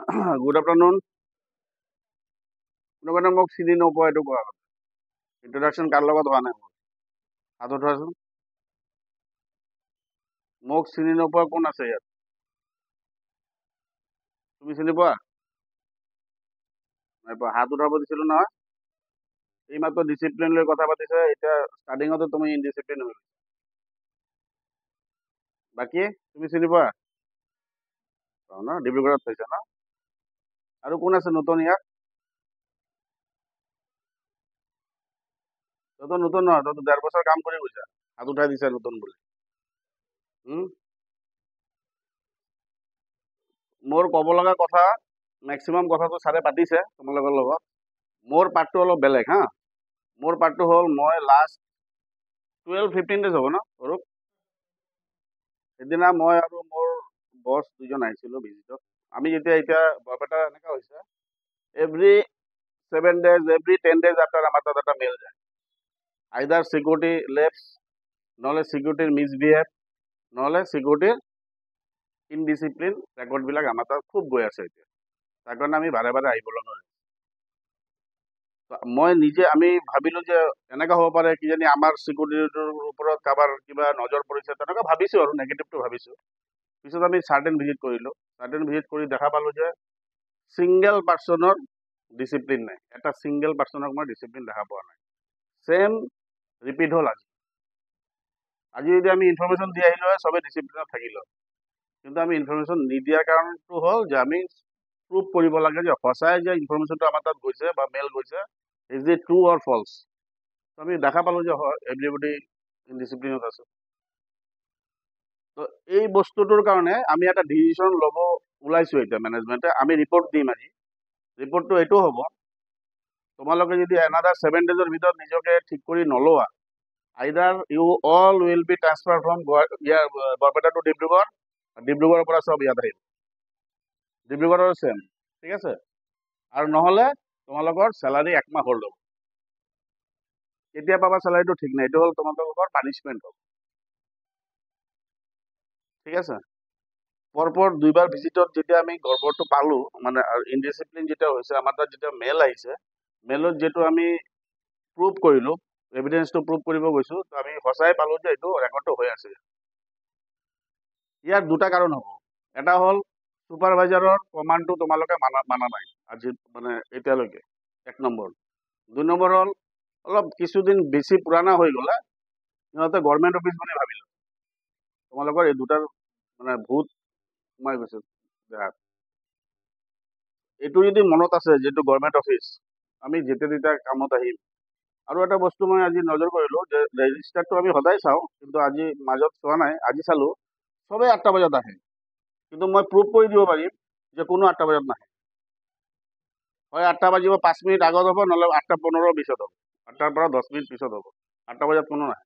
Good afternoon. কোনোবাই মোক চিনি নোপোৱা এইটো কোৱা কথা। ইন্ট্ৰডাকশ্যন কাৰ লগত হোৱা নাই মোৰ? হাত উঠোৱাচোন। মোক চিনি নোপোৱা কোন আছে ইয়াত? তুমি চিনি পোৱা? নাই পোৱা। হাত উঠাব দিছিলো নহয়। এইমাত্ৰ ডিচিপ্লিন লৈ কথা পাতিছে, এতিয়া ষ্টাৰ্টিঙতে তুমি ইনডিচিপ্লিন হৈ গৈছা। বাকী তুমি চিনি পোৱা? পাওঁ ন, ডিব্ৰুগড়ত পাইছা ন? আৰু কোন আছে নতুন ইয়াত? তইতো নতুন নহয়, তইতো 1.5 বছৰ কাম কৰি গৈছা, হাত উঠাই দিছা নতুন বুলি। মোৰ ক'ব লগা কথা মেক্সিমাম কথাটো ছাৰে পাতিছে তোমালোকৰ লগত। মোৰ পাৰ্টটো অলপ বেলেগ হা। মোৰ পাৰ্টটো হ'ল মই লাষ্ট 12-15 days হ'ব ন অৰূপ? সেইদিনা মই আৰু মোৰ বছ দুজন আহিছিলোঁ ভিজিটত। আমি এতিয়া বৰপেটা এনেকুৱা হৈছে, every 7 days, every 10 days after আমাৰ তাত এটা মেইল যায়। আইদাৰ চিকিউৰিটি লেপছ, নহ'লে চিকিউৰিটিৰ মিছবিহেভ, নহ'লে চিকিউৰিটিৰ ইনডিচিপ্লিন ৰেকৰ্ডবিলাক আমাৰ তাত খুব গৈ আছে এতিয়া। তাৰ কাৰণে আমি বাৰে বাৰে আহিব লগা হয়। মই নিজে আমি ভাবিলোঁ যে এনেকুৱা হ'ব পাৰে কিজানি আমাৰ চিকিউৰিটিটোৰ ওপৰত কাৰোবাৰ কিবা নজৰ পৰিছে, তেনেকুৱা ভাবিছোঁ আৰু নেগেটিভটো ভাবিছোঁ। পিছত আমি চাৰ্টেন ভিজিট কৰিলোঁ। চাৰ্টেন ভিজিট কৰি দেখা পালোঁ যে ছিংগল পাৰ্চনৰ ডিচিপ্লিন নাই। এটা ছিংগল পাৰ্চনক মই ডিচিপ্লিন দেখা পোৱা নাই। ছেম ৰিপিট হ'ল আজি। আজি যদি আমি ইনফৰমেশ্যন দি আহিলোঁ হয়, চবেই ডিচিপ্লিনত থাকিলোঁ। কিন্তু আমি ইনফৰমেশ্যন নিদিয়াৰ কাৰণটো হ'ল যে আমি প্ৰুভ কৰিব লাগে যে সঁচাই যে ইনফৰমেশ্যনটো আমাৰ তাত গৈছে বা মেইল গৈছে, is it true or false. আমি দেখা পালোঁ যে হয়, এভৰিবডি ইনডিচিপ্লিনত আছে। তো এই বস্তুটোৰ কাৰণে আমি এটা ডিচিশ্যন ল'ব ওলাইছোঁ এতিয়া মেনেজমেণ্টে। আমি ৰিপৰ্ট দিম আজি। ৰিপৰ্টটো এইটো হ'ব, তোমালোকে যদি এনাদাৰ 7 days ভিতৰত নিজকে ঠিক কৰি নলোৱা, either you all will be transfer from Barpeta to Dibrugarh, ডিব্ৰুগড়ৰ পৰা চব ইয়াত আহিব। ডিব্ৰুগড়ৰ ছেম, ঠিক আছে? আৰু নহ'লে তোমালোকৰ চেলাৰী 1 মাহ হোল্ড হ'ব। কেতিয়া পাবা চেলাৰীটো ঠিক নাই, এইটো হ'ল তোমালোকৰ পানিছমেণ্ট হ'ব। ঠিক আছে? পৰপৰ 2বাৰ ভিজিটত যেতিয়া আমি গড়বড়টো পালোঁ, মানে ইনডিচিপ্লিন যেতিয়া হৈছে, আমাৰ তাত যেতিয়া মেইল আহিছে, মেইলত যিটো আমি প্ৰুভ কৰিলোঁ, এভিডেন্সটো প্ৰুভ কৰিব গৈছোঁ, তো আমি সঁচাই পালোঁ যে এইটো ৰেকৰ্ডটো হৈ আছে। ইয়াৰ দুটা কাৰণ হ'ব। এটা হ'ল ছুপাৰভাইজাৰৰ কমাণ্ডটো তোমালোকে মানা নাই আজি, মানে এতিয়ালৈকে, 1 নম্বৰ। 2 নম্বৰ হ'ল অলপ কিছুদিন বেছি পুৰাণা হৈ গ'লে সিহঁতে গভৰ্ণমেণ্ট অফিচ বুলি ভাবিলোঁ। তোমালোকৰ এই দুটাৰ মানে ভূত সোমাই গৈছে দেহাত। এইটো যদি মনত আছে যিটো গভৰ্ণমেণ্ট অফিচ, আমি যেতিয়া তেতিয়া কামত আহিম। আৰু এটা বস্তু মই আজি নজৰ কৰিলোঁ যে ৰেজিষ্টাৰটো আমি সদায় চাওঁ, কিন্তু আজি মাজত চোৱা নাই, আজি চালোঁ চবেই 8টা বজাত আহে। কিন্তু মই প্ৰুভ কৰি দিব পাৰিম যে কোনো 8টা বজাত নাহে। হয় 8টা বাজিব 5 মিনিট আগত হ'ব, নহ'লে 8:15 পিছত হ'ব, 8টাৰ পৰা 10 মিনিট পিছত হ'ব। 8টা বজাত কোনো নাহে।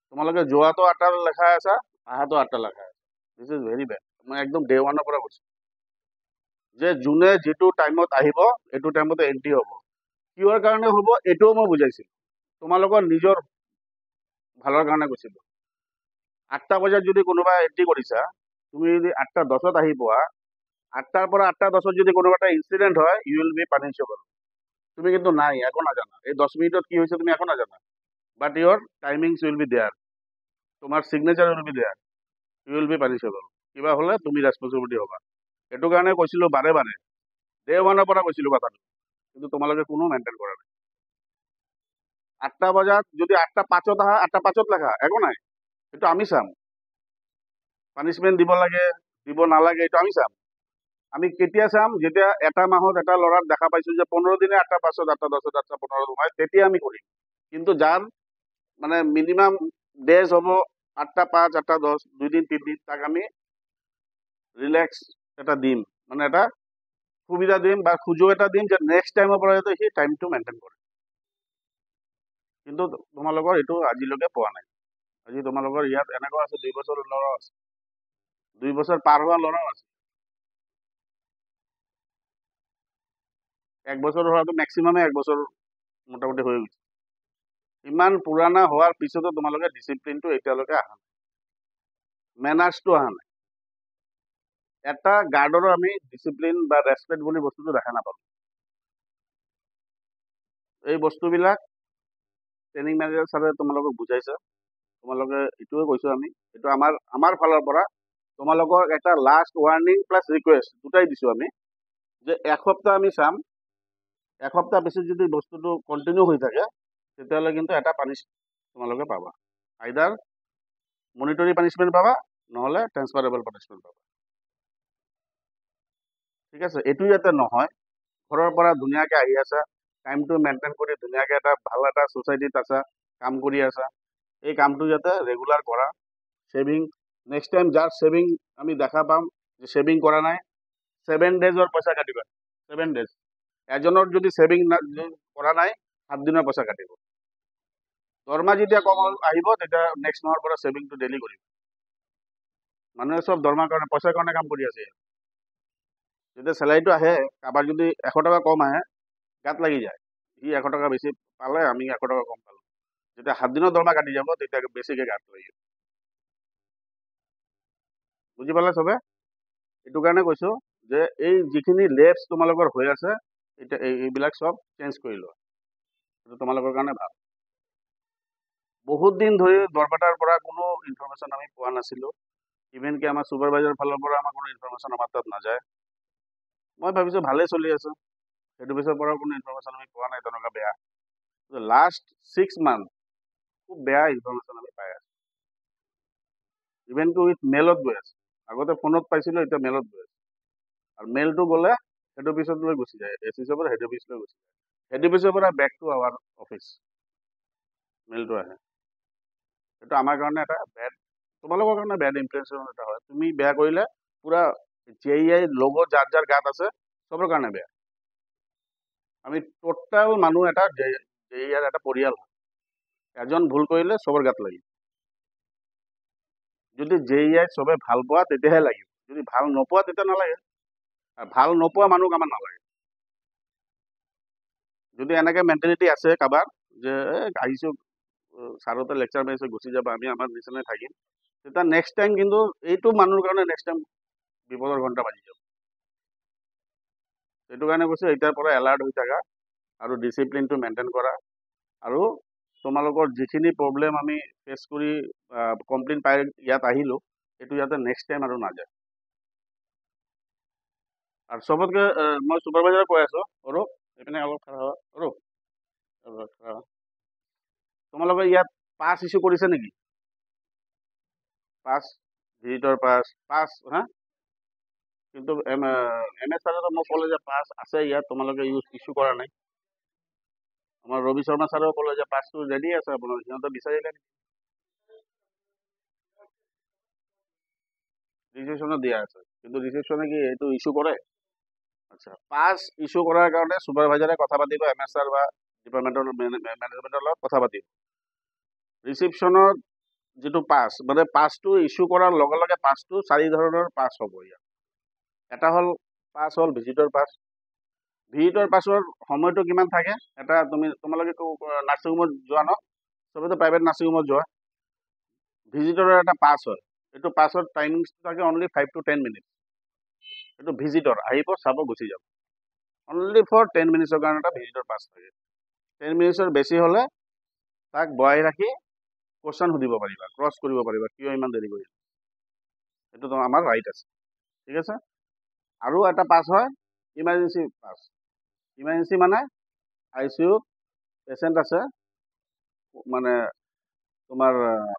তোমালোকে যোৱাটো 8টাত লেখা আছা, আহাটো 8টা লেখা আছে। This is very bed. মই একদম ডে 1ৰ পৰা কৈছোঁ যে যোনে যিটো টাইমত আহিব, এইটো টাইমতে এণ্ট্ৰি হ'ব। কিহৰ কাৰণে হ'ব এইটোও মই বুজাইছিলোঁ। তোমালোকৰ নিজৰ ভালৰ কাৰণে কৈছিলোঁ। 8টা বজাত যদি কোনোবা এণ্ট্ৰি কৰিছা, তুমি যদি 8:10 আহি পোৱা, 8টাৰ পৰা 8:10 যদি কোনোবা এটা ইনচিডেণ্ট হয়, ইউ উইল বি পানিছেবল। তুমি কিন্তু নাই, একো নাজানা। এই 10 মিনিটত কি হৈছে তুমি একো নাজানা। But your timings will be there, তোমাৰ signature will be there, you will be punishable. কিবা হ'লে তুমি ৰেছপঞ্চিবিলিটি হ'বা। সেইটো কাৰণে কৈছিলোঁ বাৰে বাৰে, ডে 1ৰ পৰা কৈছিলোঁ কথাটো, কিন্তু তোমালোকে কোনো মেইনটেইন কৰা নাই। 8টা বজাত যদি 8:05 আহা, 8:05 লেখা, একো নাই, সেইটো আমি চাম। পানিছমেণ্ট দিব লাগে, দিব নালাগে, এইটো আমি চাম। আমি কেতিয়া চাম, যেতিয়া এটা মাহত এটা ল'ৰাক দেখা পাইছোঁ যে 15 দিনে 8:05, 8:10, 8:15 সোমায়, তেতিয়া আমি কৰিম। কিন্তু যাৰ মানে মিনিমাম ডেজ হ'ব 8:05, 8:10, 2 দিন 3 দিন, তাক আমি ৰিলেক্স এটা দিম, মানে এটা সুবিধা দিম বা সুযোগ এটা দিম যে নেক্সট টাইমৰ পৰা যাতে সি টাইমটো মেইনটেইন কৰে। কিন্তু তোমালোকৰ এইটো আজিলৈকে পোৱা নাই। আজি তোমালোকৰ ইয়াত এনেকুৱা আছে 2 বছৰ ল'ৰাও আছে, 2 বছৰ পাৰ হোৱা ল'ৰাও আছে। 1 বছৰ হোৱাটো মেক্সিমামে 1 বছৰ মোটামুটি হৈ গৈছে। ইমান পুৰাণা হোৱাৰ পিছতো তোমালোকে ডিচিপ্লিনটো এতিয়ালৈকে অহা নাই, মেনাৰ্ছটো অহা নাই। এটা গাৰ্ডৰো আমি ডিচিপ্লিন বা ৰেচপেক্ট বুলি বস্তুটো দেখা নাপালোঁ। এই বস্তুবিলাক ট্ৰেইনিং মেনেজাৰ ছাৰে তোমালোকক বুজাইছে। তোমালোকে এইটোৱে কৈছোঁ আমি, এইটো আমাৰ ফালৰ পৰা তোমালোকক এটা লাষ্ট ৱাৰ্ণিং প্লাছ ৰিকুৱেষ্ট দুটাই দিছোঁ আমি, যে এসপ্তাহ আমি চাম, এসপ্তাহ পিছত যদি বস্তুটো কণ্টিনিউ হৈ থাকে তেতিয়াহ'লে কিন্তু এটা তোমালোকে পাবা, আইদাৰ মনিটৰী পানিছমেণ্ট পাবা, নহ'লে ট্ৰেন্সফাৰেবল পানিছমেণ্ট পাবা। ঠিক আছে, এইটো যাতে নহয়, ঘৰৰ পৰা ধুনীয়াকৈ আহি আছা, টাইমটো মেইনটেইন কৰি ধুনীয়াকৈ এটা ভাল এটা ছ'চাইটিত আছা, কাম কৰি আছা, এই কামটো যাতে ৰেগুলাৰ কৰা। ছেভিং, নেক্সট টাইম যাৰ ছেভিং আমি দেখা পাম যে ছেভিং কৰা নাই, 7 ডেজৰ পইচা কাটিবা। 7 ডেজ। এজনৰ যদি ছেভিং কৰা নাই 7 দিনৰ পইচা কাটিব। দৰমহা যেতিয়া কম আহিব তেতিয়া নেক্সট মাহৰ পৰা ছেভিংটো ডেইলি কৰিম। মানুহে চব দৰমহাৰ কাৰণে, পইচাৰ কাৰণে কাম কৰি আছে। যেতিয়া চেলাৰীটো আহে, কাৰোবাৰ যদি 100 টকা কম আহে, গাত লাগি যায়, সি 100 টকা বেছি পালে, আমি 100 টকা কম পালোঁ। যেতিয়া 7 দিনৰ দৰমহা কাটি যাব তেতিয়া বেছিকৈ গাত লাগিব। বুজি পালে চবে? এইটো কাৰণে কৈছোঁ যে এই যিখিনি লেপছ তোমালোকৰ হৈ আছে, এতিয়া এইবিলাক চব চেঞ্জ কৰি লোৱা, এইটো তোমালোকৰ কাৰণে ভাল। বহুত দিন ধৰি বৰপেটাৰ পৰা কোনো ইনফৰমেশ্যন আমি পোৱা নাছিলোঁ। ইভেনকি আমাৰ ছুপাৰভাইজাৰ ফালৰ পৰা আমাৰ কোনো ইনফৰমেশ্যন আমাৰ তাত নাযায়। মই ভাবিছোঁ ভালেই চলি আছে, সেইটো পিছৰ পৰাও কোনো ইনফৰমেশ্যন আমি পোৱা নাই তেনেকুৱা বেয়া। লাষ্ট 6 মান্থ খুব বেয়া ইনফৰমেশ্যন আমি পাই আছোঁ। ইভেনটো উইথ মেইলত গৈ আছে। আগতে ফোনত পাইছিলোঁ, এতিয়া মেইলত গৈ আছে। আৰু মেইলটো গ'লে হেড অফিচত লৈ গুচি যায়, এছ পৰা হেড অফিচ লৈ গুচি যায়, হেড অফিচৰ পৰা বেক টু আৱাৰ অফিচ মেইলটো আহে। সেইটো আমাৰ কাৰণে এটা বেড, তোমালোকৰ কাৰণে বেড ইমপ্ৰেছন এটা হয়। তুমি বেয়া কৰিলে পুৰা JEI লগো যাৰ যাৰ গাত আছে চবৰ কাৰণে বেয়া। আমি টোটেল মানুহ এটা JEI এটা পৰিয়াল, এজন ভুল কৰিলে চবৰ গাত লাগিব। যদি JEI চবে ভাল পোৱা তেতিয়াহে লাগিব, যদি ভাল নোপোৱা তেতিয়া নালাগে। আৰু ভাল নোপোৱা মানুহক আমাৰ নালাগে। যদি এনেকৈ মেণ্টেলিটি আছে কাৰোবাৰ যে আহিছোঁ ছাৰতে লেকচাৰ মাৰিছে গুচি যাব, আমি আমাৰ নিচিনাই থাকিম, তেতিয়া নেক্সট টাইম কিন্তু এইটো মানুহৰ কাৰণে নেক্সট টাইম বিপদৰ ঘণ্টা বাজি যাব। সেইটো কাৰণে কৈছোঁ এতিয়াৰ পৰা এলাৰ্ট হৈ থাকা আৰু ডিচিপ্লিনটো মেইনটেইন কৰা। আৰু তোমালোকৰ যিখিনি প্ৰব্লেম আমি ফেচ কৰি কমপ্লেইন পাই ইয়াত আহিলোঁ, এইটো যাতে নেক্সট টাইম আৰু নাযায়। আৰু চবতকৈ মই ছুপাৰভাইজাৰক কৈ আছোঁ, অৰূপ এইপিনে অলপ খাৰা হোৱা, অৰূপ খাৰা হোৱা। তোমালোকে ইয়াত পাছ ইছ্যু কৰিছে নেকি? পাছ, ভিজিটৰ পাছ হা? কিন্তু MS ছাৰেতো মোক ক'লে যে পাছ আছে ইয়াত, তোমালোকে ইছ্যু কৰা নাই। আমাৰ ৰবি শৰ্মা ছাৰেও ক'লে যে পাছটো ৰেডি আছে আপোনাৰ, সিহঁতে বিচাৰিলে ৰিচিপশ্যনত দিয়া আছে, কিন্তু ৰিচিপশ্যনে কি এইটো ইছ্যু কৰে? আচ্ছা, পাছ ইছ্যু কৰাৰ কাৰণে ছুপাৰভাইজাৰে কথা পাতিব MS ছাৰ বা ডিপাৰ্টমেণ্টৰ মেনেজমেণ্টৰ লগত কথা পাতিব। ৰিচিপশ্যনত যিটো পাছ, মানে পাছটো ইছ্যু কৰাৰ লগে লগে পাছটো 4 ধৰণৰ পাছ হ'ব ইয়াত। এটা হ'ল পাছ হ'ল ভিজিটৰ পাছ। ভিজিটৰ পাছৰ সময়টো কিমান থাকে? এটা তোমালোকে নাৰ্ছিং হোমত যোৱা ন? চবেতো প্ৰাইভেট নাৰ্ছিং হোমত যোৱা। ভিজিটৰৰ এটা পাছ হয়, এইটো পাছৰ টাইমিংছটো থাকে অনলি 5 to 10 মিনিট। এইটো ভিজিটৰ আহিব, চাব, গুচি যাব। অনলি ফৰ 10 মিনিটছৰ কাৰণে এটা ভিজিটৰ পাছ থাকে। 10 মিনিটছৰ বেছি হ'লে তাক বহাই ৰাখি কুৱেশ্যন সুধিব পাৰিবা, ক্ৰছ কৰিব পাৰিবা, কিয় ইমান দেৰি কৰিলা। এইটো আমাৰ ৰাইট আছে, ঠিক আছে। আৰু এটা পাছ হয় ইমাৰ্জেঞ্চি পাছ। ইমাৰ্জেঞ্চি মানে ICU পেচেণ্ট আছে, মানে তোমাৰ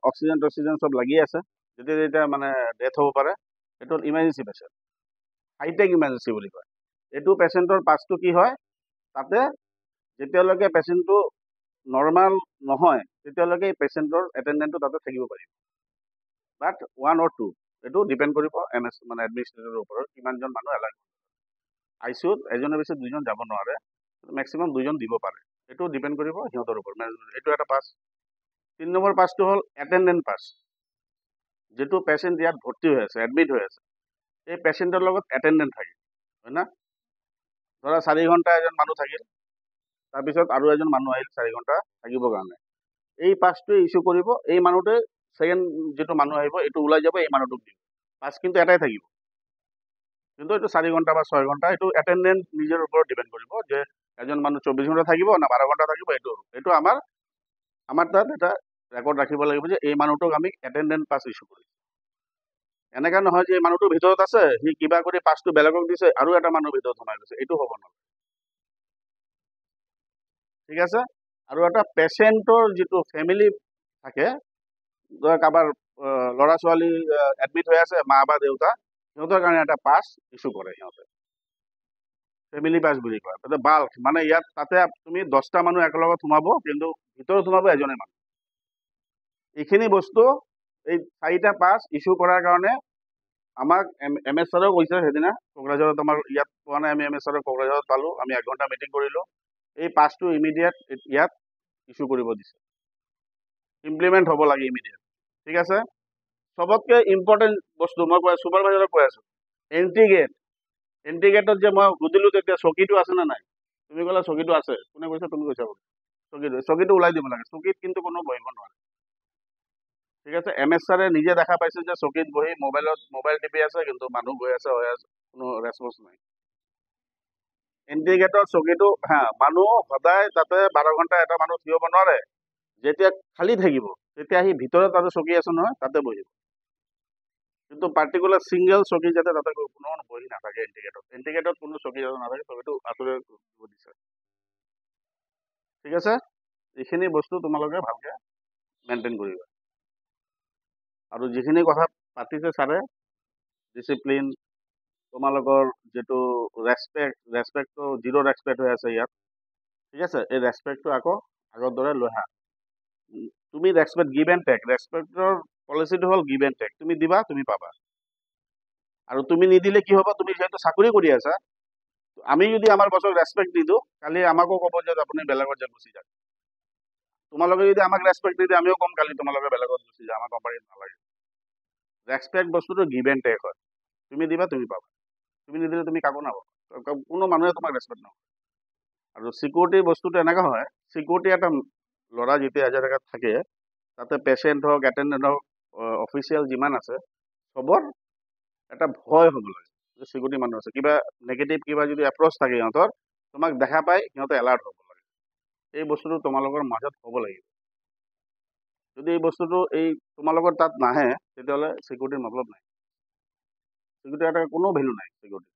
অক্সিজেন টক্সিজেন চব লাগি আছে, যেতিয়া মানে ডেথ হ'ব পাৰে, এইটো ইমাৰ্জেঞ্চি পেচেণ্ট, হাইটেক ইমাৰ্জেঞ্চি বুলি কয়। এইটো পেচেণ্টৰ পাছটো কি হয়, তাতে যেতিয়ালৈকে পেচেণ্টটো নৰ্মেল নহয় তেতিয়ালৈকে এই পেচেণ্টৰ এটেণ্ডেণ্টটো তাতে থাকিব পাৰিব। বাট 1 or 2 এইটো ডিপেণ্ড কৰিব MS মানে এডমিনিষ্ট্ৰেটৰৰ ওপৰত, কিমানজন মানুহ এলাৰ্ট। ICUত এজনৰ পিছত 2জন যাব নোৱাৰে, মেক্সিমাম 2জন দিব পাৰে, এইটো ডিপেণ্ড কৰিব সিহঁতৰ ওপৰত। এইটো এটা পাছ। 3 নম্বৰ পাছটো হ'ল এটেণ্ডেণ্ট পাছ। যিটো পেচেণ্ট ইয়াত ভৰ্তি হৈ আছে, এডমিট হৈ আছে, এই পেচেণ্টৰ লগত এটেণ্ডেণ্ট থাকে, হয় না? ধৰা 4 ঘণ্টা এজন মানুহ থাকিল, তাৰপিছত আৰু এজন মানুহ আহিল 4 ঘণ্টা থাকিবৰ কাৰণে, এই পাছটোৱে ইছ্যু কৰিব, এই মানুহটোৱে ছেকেণ্ড যিটো মানুহ আহিব এইটো ওলাই যাব, এই মানুহটোক দিব, পাছ কিন্তু এটাই থাকিব। কিন্তু এইটো 4 ঘণ্টা বা 6 ঘণ্টা, এইটো এটেণ্ডেঞ্চ নিজৰ ওপৰত ডিপেণ্ড কৰিব যে এজন মানুহ 24 ঘণ্টা থাকিব না 12 ঘণ্টা থাকিব। এইটো আমাৰ তাত এটা ৰেকৰ্ড ৰাখিব লাগিব যে এই মানুহটোক আমি এটেণ্ডেঞ্চ পাছ ইছ্যু কৰিম। এনেকা নহয় যে এই মানুহটো ভিতৰত আছে, সি কিবা কৰি পাছটো বেলেগক দিছে আৰু এটা মানুহ ভিতৰত সোমাই গৈছে, এইটো হ'ব নালাগে। ঠিক আছে? আৰু এটা পেচেণ্টৰ যিটো ফেমিলি থাকে, কাৰোবাৰ ল'ৰা ছোৱালী এডমিট হৈ আছে, মা বা দেউতা, সিহঁতৰ কাৰণে এটা পাছ ইছ্যু কৰে সিহঁতে, ফেমিলি পাছ বুলি কয়। তাতে বাল্ক মানে ইয়াত তাতে তুমি 10টা মানুহ একেলগত সোমাব, কিন্তু ভিতৰত সোমাব এজনে মানুহ। এইখিনি বস্তু এই 4টা পাছ ইছ্যু কৰাৰ কাৰণে আমাক এম এছ ছাৰেও কৈছে সেইদিনা কোকৰাঝাৰত, আমাৰ ইয়াত পোৱা নাই, আমি এম এছ ছাৰক কোকৰাঝাৰত পালোঁ, আমি 1 ঘণ্টা মিটিং কৰিলোঁ। এই পাছটো ইমিডিয়েট ইয়াত ইছ্যু কৰিব দিছে, ইমপ্লিমেণ্ট হ'ব লাগে ইমিডিয়েট। ঠিক আছে? চবতকৈ ইম্পৰ্টেণ্ট বস্তু মই ছুপাৰভাইজাৰক কৈ আছোঁ, এণ্ট্ৰি গেটত যে মই সুধিলোঁ তেতিয়া চকীটো আছে নে নাই, তুমি ক'লা চকীটো আছে। কোনে কৈছে? তুমি কৈছা বোলে। চকীটো ওলাই দিব লাগে, চকীত কিন্তু কোনো বহিব নোৱাৰে। ঠিক আছে? এম এছ ছাৰে নিজে দেখা পাইছে যে চকীত বহি মোবাইল টিপি আছে, কিন্তু মানুহ গৈ আছে হৈ আছে, কোনো ৰেছপন্স নাই। এণ্ট্ৰি গেটৰ চকীটো মানুহ সদায় তাতে 12 ঘণ্টা এটা মানুহ থিয় হ'ব নোৱাৰে। যেতিয়া খালী থাকিব তেতিয়া সি ভিতৰত আৰু চকী আছে নহয়, তাতে বহিব। কিন্তু পাৰ্টিকুলাৰ ছিংগল চকী যাতে তাতে কোনো বহি নাথাকে এণ্ট্ৰি গেটত কোনো চকী যাতে নাথাকে, চকীটো আঁতৰাই দিব দিছে। ঠিক আছে? এইখিনি বস্তু তোমালোকে ভালকে মেইনটেইন কৰিবা। আৰু যিখিনি কথা পাতিছে ছাৰে, ডিচিপ্লিন, তোমালোকৰ যিটো ৰেচপেক্টটো জিৰ' ৰেচপেক্ট হৈ আছে ইয়াত। ঠিক আছে? এই ৰেচপেক্টটো আকৌ আগৰ দৰে লৈ আহা। তুমি ৰেচপেক্ট, গিভ এণ্ড টেক, ৰেচপেক্টৰ পলিচিটো হ'ল গিভ এণ্ড টেক। তুমি দিবা, তুমি পাবা। আৰু তুমি নিদিলে কি হ'ব? তুমি যিহেতু চাকৰি কৰি আছা, আমি যদি আমাৰ বছক ৰেচপেক্ট নিদিওঁ, কালি আমাকো ক'ব যে আপুনি বেলেগত যে গুচি যাওক। তোমালোকে যদি আমাক ৰেচপেক্ট নিদিয়ে, আমিও ক'ম কালি তোমালোকে বেলেগত গুচি যাওক, আমাৰ কোম্পানীত নালাগে। ৰেচপেক্ট বস্তুটো গিভ এণ্ড টেক হয়। তুমি দিবা, তুমি পাবা। তুমি নিদিলে তুমি কাকো নাপাবা, কোনো মানুহে তোমাক ৰেচপেক্ট নকৰে। আৰু চিকিউৰিটি বস্তুটো এনেকুৱা হয়, চিকিউৰিটি এটা ল'ৰা যেতিয়া এজেগাত থাকে, তাতে পেচেণ্ট হওক, এটেণ্ডেণ্ট হওক, অফিচিয়েল যিমান আছে, চবৰ এটা ভয় হ'ব লাগে যে চিকিউৰিটি মানুহ আছে। কিবা নেগেটিভ কিবা যদি এপ্ৰ'চ থাকে সিহঁতৰ, তোমাক দেখা পাই সিহঁতে এলাৰ্ট হ'ব লাগে। এই বস্তুটো তোমালোকৰ মাজত হ'ব লাগিব। যদি এই বস্তুটো তোমালোকৰ তাত নাহে, তেতিয়াহ'লে চিকিউৰিটিৰ মতলব নাই। চিকিউৰিটি এটা কোনো ভেলু নাই চিকিউৰিটি।